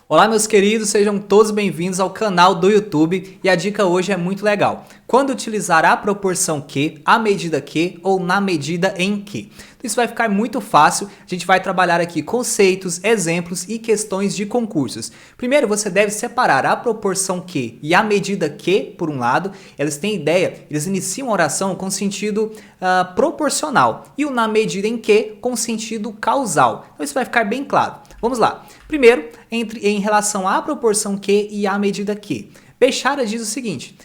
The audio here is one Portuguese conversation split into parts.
Olá meus queridos, sejam todos bem-vindos ao canal do YouTube e a dica hoje é muito legal. Quando utilizar a proporção que, a medida que ou na medida em que. Isso vai ficar muito fácil, a gente vai trabalhar aqui conceitos, exemplos e questões de concursos. Primeiro você deve separar a proporção que e a medida que, por um lado, eles têm ideia, eles iniciam a oração com sentido proporcional e o na medida em que com sentido causal. Então isso vai ficar bem claro. Vamos lá. Primeiro, em relação à proporção que e à medida que. Bechara diz o seguinte,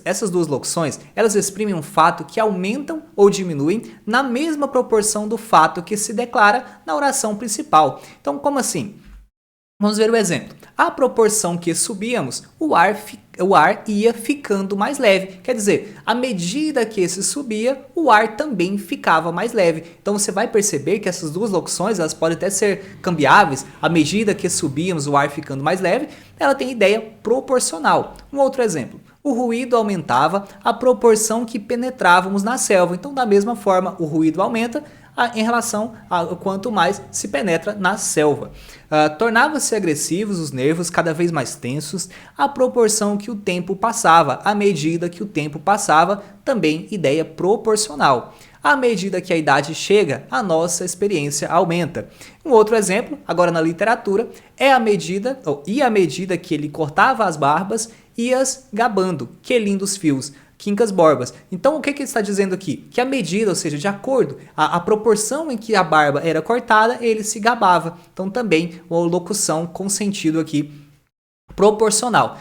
essas duas locuções, elas exprimem um fato que aumentam ou diminuem na mesma proporção do fato que se declara na oração principal. Então, como assim? Vamos ver o exemplo. À proporção que subíamos, o ar ia ficando mais leve. Quer dizer, à medida que se subia, o ar também ficava mais leve. Então você vai perceber que essas duas locuções, elas podem até ser cambiáveis. À medida que subíamos, o ar ficando mais leve, ela tem ideia proporcional. Um outro exemplo. O ruído aumentava à proporção que penetrávamos na selva. Então, da mesma forma, o ruído aumenta em relação a quanto mais se penetra na selva. Tornava-se agressivos os nervos cada vez mais tensos à proporção que o tempo passava. À medida que o tempo passava, também ideia proporcional. À medida que a idade chega, a nossa experiência aumenta. Um outro exemplo, agora na literatura, à medida que ele cortava as barbas, ias gabando. Que lindos fios. Quincas Borbas. Então o que ele está dizendo aqui? Que a medida, ou seja, de acordo, a proporção em que a barba era cortada, ele se gabava. Então também uma locução com sentido aqui proporcional.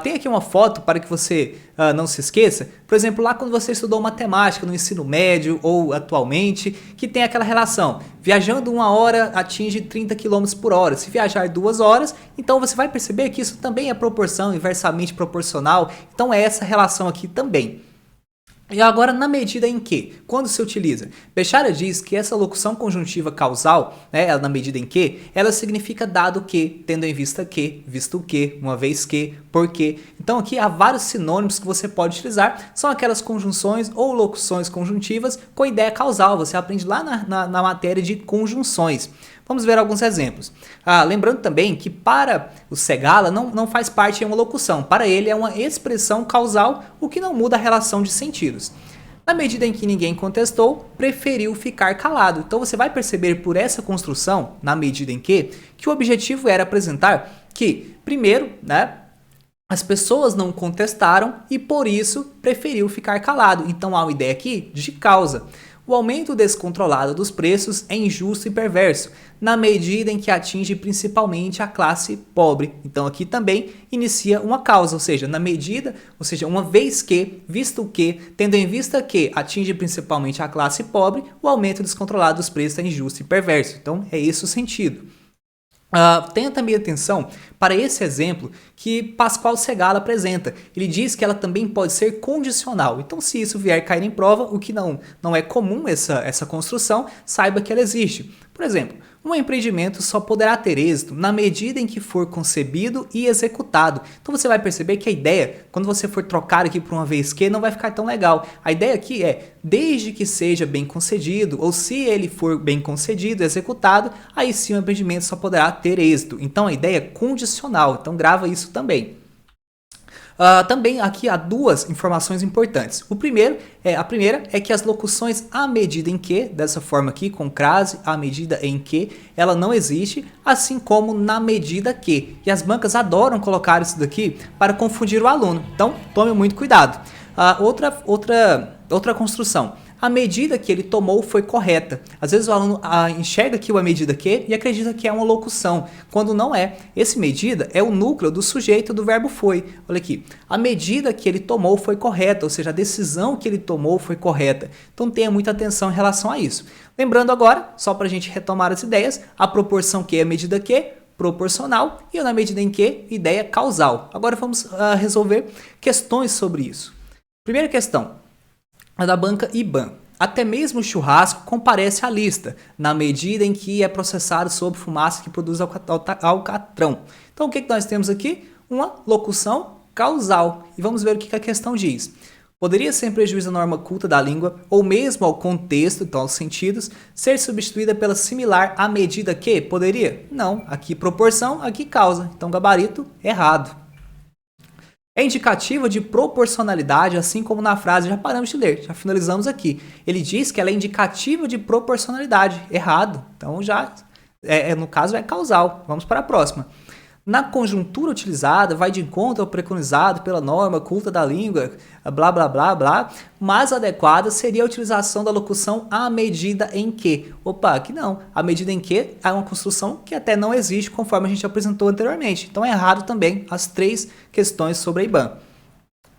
Tem aqui uma foto para que você não se esqueça. Por exemplo, lá quando você estudou matemática no ensino médio ou atualmente, que tem aquela relação. Viajando 1 hora atinge 30 km por hora. Se viajar 2 horas, então você vai perceber que isso também é proporção, inversamente proporcional. Então é essa relação aqui também. E agora, na medida em que? Quando se utiliza? Bechara diz que essa locução conjuntiva causal, né, na medida em que, ela significa dado que, tendo em vista que, visto que, uma vez que, porque. Então aqui há vários sinônimos que você pode utilizar, são aquelas conjunções ou locuções conjuntivas com ideia causal, você aprende lá na matéria de conjunções. Vamos ver alguns exemplos. Lembrando também que para o Segala não faz parte de uma locução. Para ele é uma expressão causal, o que não muda a relação de sentidos. Na medida em que ninguém contestou, preferiu ficar calado. Então você vai perceber por essa construção, na medida em que o objetivo era apresentar que, primeiro, né, as pessoas não contestaram e por isso preferiu ficar calado. Então há uma ideia aqui de causa. O aumento descontrolado dos preços é injusto e perverso, na medida em que atinge principalmente a classe pobre. Então aqui também inicia uma causa, ou seja, uma vez que, visto que, tendo em vista que atinge principalmente a classe pobre, o aumento descontrolado dos preços é injusto e perverso. Então é esse o sentido. Tenha também atenção para esse exemplo que Pascoal Segala apresenta. Ele diz que ela também pode ser condicional. Então, se isso vier cair em prova, o que não é comum essa construção, saiba que ela existe. Por exemplo, um empreendimento só poderá ter êxito na medida em que for concebido e executado. Então você vai perceber que a ideia, quando você for trocar aqui por uma vez que, não vai ficar tão legal. A ideia aqui é, desde que seja bem concedido, ou se ele for bem concedido, executado, aí sim o empreendimento só poderá ter êxito. Então a ideia é condicional, então grava isso também. Também aqui há duas informações importantes. A primeira é que as locuções à medida em que, dessa forma aqui, com crase, à medida em que, ela não existe, assim como na medida que. E as bancas adoram colocar isso daqui para confundir o aluno. Então, tome muito cuidado. Outra construção. A medida que ele tomou foi correta. Às vezes o aluno enxerga aqui a medida que e acredita que é uma locução, quando não é. Esse medida é o núcleo do sujeito do verbo foi. Olha aqui, a medida que ele tomou foi correta, ou seja, a decisão que ele tomou foi correta. Então tenha muita atenção em relação a isso. Lembrando agora, só para a gente retomar as ideias, a proporção que é a medida que, proporcional, e na medida em que, ideia causal. Agora vamos resolver questões sobre isso. Primeira questão. A da banca IBAN. Até mesmo o churrasco comparece à lista, na medida em que é processado sob fumaça que produz alcatrão. Então o que nós temos aqui? Uma locução causal. E vamos ver o que a questão diz. poderia, sem prejuízo à norma culta da língua, ou mesmo ao contexto, então aos sentidos, ser substituída pela similar à medida que? Poderia? Não. Aqui proporção, aqui causa. Então gabarito, errado. É indicativa de proporcionalidade, assim como na frase, já paramos de ler, já finalizamos aqui. Ele diz que ela é indicativa de proporcionalidade, errado. Então já, no caso, é causal. Vamos para a próxima. Na conjuntura utilizada, vai de encontro ao preconizado pela norma culta da língua, blá blá blá blá, mais adequada seria a utilização da locução à medida em que. Opa, aqui não. A medida em que é uma construção que até não existe, conforme a gente apresentou anteriormente. Então é errado também as 3 questões sobre a IBAN.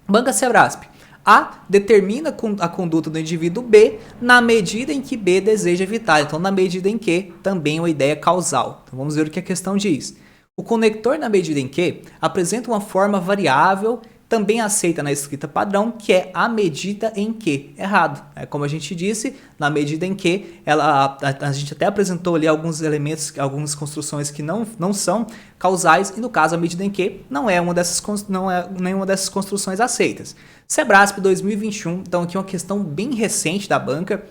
Banca Sebrasp. A determina a conduta do indivíduo B na medida em que B deseja evitar. Então, na medida em que, também é uma ideia causal. Então, vamos ver o que a questão diz. O conector na medida em que apresenta uma forma variável, também aceita na escrita padrão, que é a medida em que. Errado. Como a gente disse, na medida em que, a gente até apresentou ali alguns elementos, algumas construções que não são causais, e no caso a medida em que não é nenhuma dessas construções aceitas. Sebrasp 2021, então aqui uma questão bem recente da banca,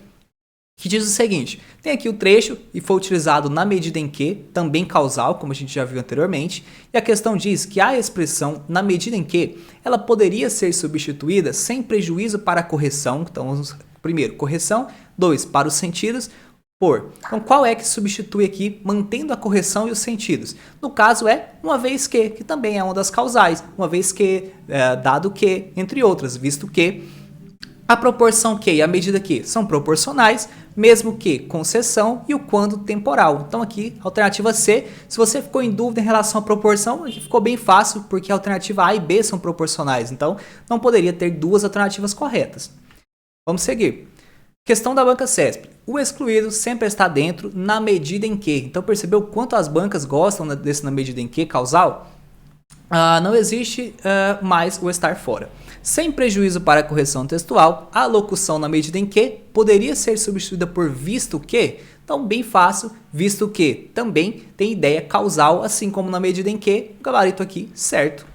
que diz o seguinte, tem aqui o trecho e foi utilizado na medida em que, também causal, como a gente já viu anteriormente, e a questão diz que a expressão na medida em que, ela poderia ser substituída sem prejuízo para a correção, então, primeiro, correção, 2, para os sentidos, por. Então, qual é que substitui aqui, mantendo a correção e os sentidos? No caso é uma vez que também é uma das causais, uma vez que, dado que, entre outras, visto que, a proporção que e a medida que são proporcionais, mesmo que com seção e o quando temporal. Então aqui, alternativa C, se você ficou em dúvida em relação à proporção, aqui ficou bem fácil, porque a alternativa A e B são proporcionais, então não poderia ter 2 alternativas corretas. Vamos seguir. Questão da banca CESP. O excluído sempre está dentro na medida em que. Então percebeu quanto as bancas gostam desse na medida em que causal? Não existe mais o estar fora. Sem prejuízo para a correção textual, a locução na medida em que poderia ser substituída por visto que. Então, bem fácil, visto que também tem ideia causal, assim como na medida em que, o gabarito aqui, certo.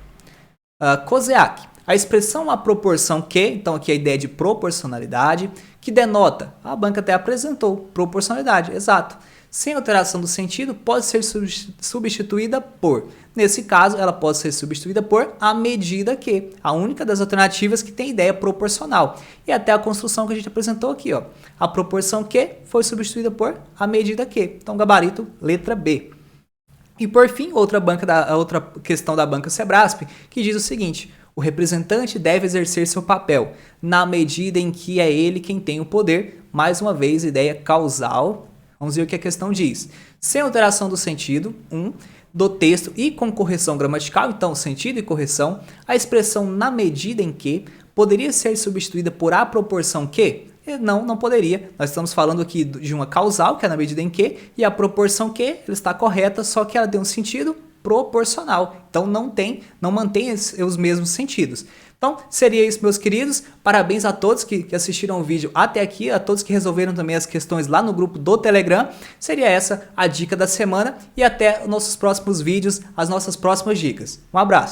COSEAC. A expressão a proporção que, então aqui a ideia de proporcionalidade, que denota, a banca até apresentou, proporcionalidade, exato. Sem alteração do sentido, pode ser substituída por. Nesse caso, ela pode ser substituída por a medida que. A única das alternativas que tem ideia proporcional. E até a construção que a gente apresentou aqui, ó. A proporção que foi substituída por a medida que. Então, gabarito, letra B. E por fim, outra questão da banca Sebrasp, que diz o seguinte: o representante deve exercer seu papel na medida em que é ele quem tem o poder. Mais uma vez, ideia causal. Vamos ver o que a questão diz. Sem alteração do sentido, do texto e com correção gramatical, então sentido e correção, a expressão na medida em que poderia ser substituída por a proporção que? Não poderia. Nós estamos falando aqui de uma causal, que é na medida em que, e a proporção que ela está correta, só que ela tem um sentido proporcional. Então não mantém os mesmos sentidos. Então, seria isso, meus queridos. Parabéns a todos que assistiram o vídeo até aqui, a todos que resolveram também as questões lá no grupo do Telegram. Seria essa a dica da semana e até os nossos próximos vídeos, as nossas próximas dicas. Um abraço!